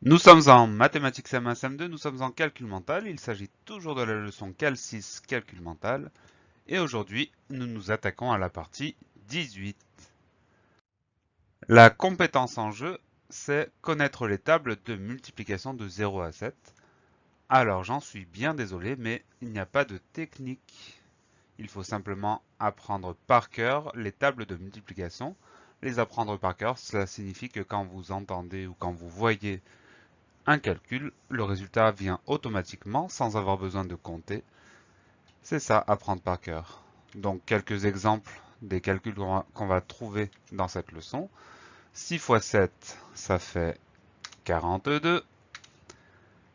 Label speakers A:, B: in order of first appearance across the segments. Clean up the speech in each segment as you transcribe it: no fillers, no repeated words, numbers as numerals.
A: Nous sommes en mathématiques CM1, CM2, nous sommes en calcul mental. Il s'agit toujours de la leçon Cal 6, calcul mental. Et aujourd'hui, nous nous attaquons à la partie 18. La compétence en jeu, c'est connaître les tables de multiplication de 0 à 7. Alors, j'en suis bien désolé, mais il n'y a pas de technique. Il faut simplement apprendre par cœur les tables de multiplication. Les apprendre par cœur, cela signifie que quand vous entendez ou quand vous voyez un calcul, le résultat vient automatiquement sans avoir besoin de compter. C'est ça, apprendre par cœur. Donc quelques exemples des calculs qu'on va trouver dans cette leçon. 6 fois 7, ça fait 42.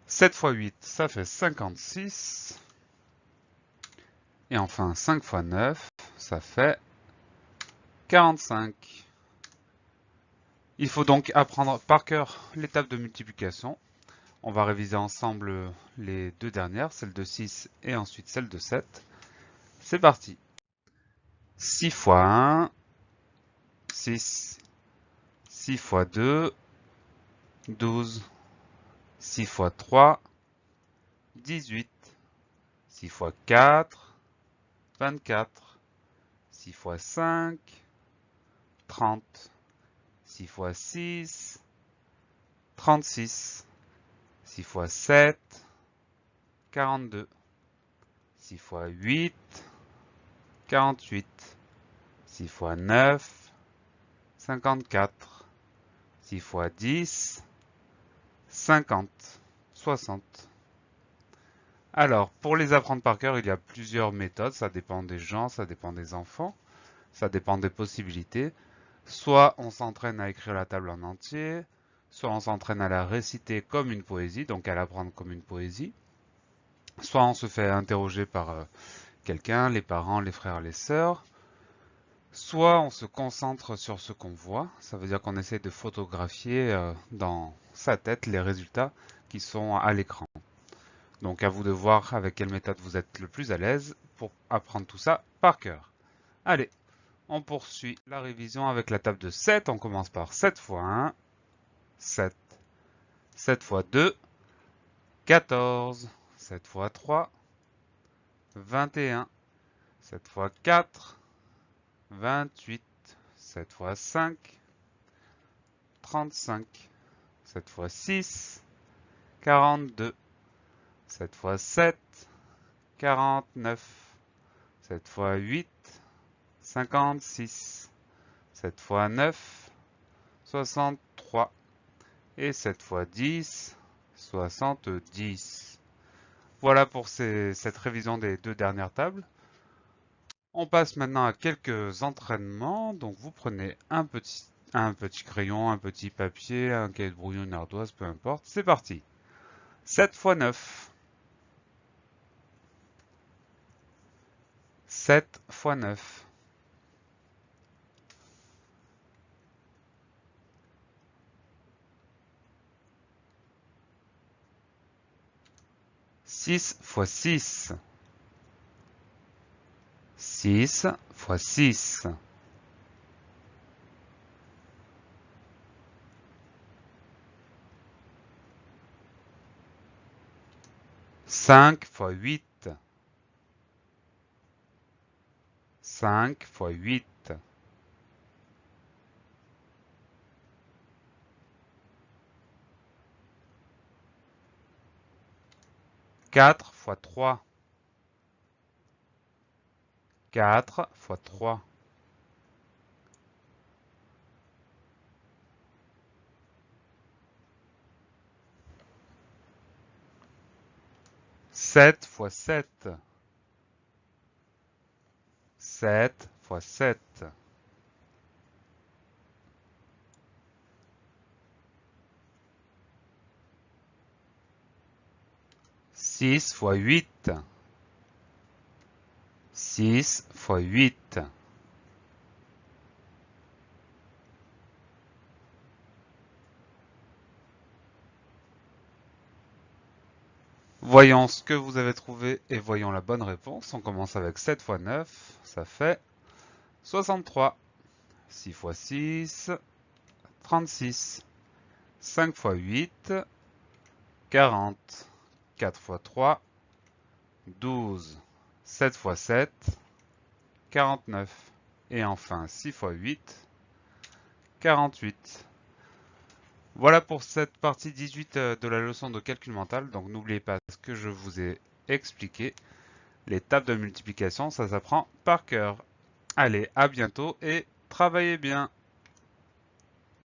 A: 7 fois 8, ça fait 56. Et enfin 5 fois 9, ça fait 45. Il faut donc apprendre par cœur l'étape de multiplication. On va réviser ensemble les deux dernières, celle de 6 et ensuite celle de 7. C'est parti. 6 fois 1, 6. 6 fois 2, 12. 6 fois 3, 18. 6 fois 4, 24. 6 fois 5, 30. 6 fois 6, 36. 6 fois 7, 42. 6 fois 8, 48. 6 fois 9, 54. 6 fois 10, 50. 60. Alors, pour les apprendre par cœur, il y a plusieurs méthodes. Ça dépend des gens, ça dépend des enfants, ça dépend des possibilités. Soit on s'entraîne à écrire la table en entier, soit on s'entraîne à la réciter comme une poésie, donc à l'apprendre comme une poésie. Soit on se fait interroger par quelqu'un, les parents, les frères, les sœurs. Soit on se concentre sur ce qu'on voit, ça veut dire qu'on essaie de photographier dans sa tête les résultats qui sont à l'écran. Donc à vous de voir avec quelle méthode vous êtes le plus à l'aise pour apprendre tout ça par cœur. Allez, on poursuit la révision avec la table de 7. On commence par 7 fois 1, 7. 7 fois 2, 14. 7 fois 3, 21. 7 fois 4, 28. 7 fois 5, 35. 7 fois 6, 42. 7 fois 7, 49. 7 fois 8, 56. 7 fois 9, 63. Et 7 fois 10, 70. Voilà pour cette révision des deux dernières tables. On passe maintenant à quelques entraînements. Donc vous prenez un petit crayon, un petit papier, un cahier de brouillon, une ardoise, peu importe. C'est parti. 7 fois 9. 7 fois 9. 6 fois 6. 6 fois 6. 5 fois 8. 5 fois 8. 4 fois 3. 4 fois 3. 7 fois 7. 7 fois 7. 6 fois 8. 6 fois 8. 'Voyons ce que vous avez trouvé et voyons la bonne réponse. On commence avec 7 fois 9, ça fait 63. 6 fois 6, 36. 5 fois 8, 40, 4 x 3, 12, 7 x 7, 49. Et enfin 6 x 8, 48. Voilà pour cette partie 18 de la leçon de calcul mental. Donc n'oubliez pas ce que je vous ai expliqué. Les tables de multiplication, ça s'apprend par cœur. Allez, à bientôt et travaillez bien!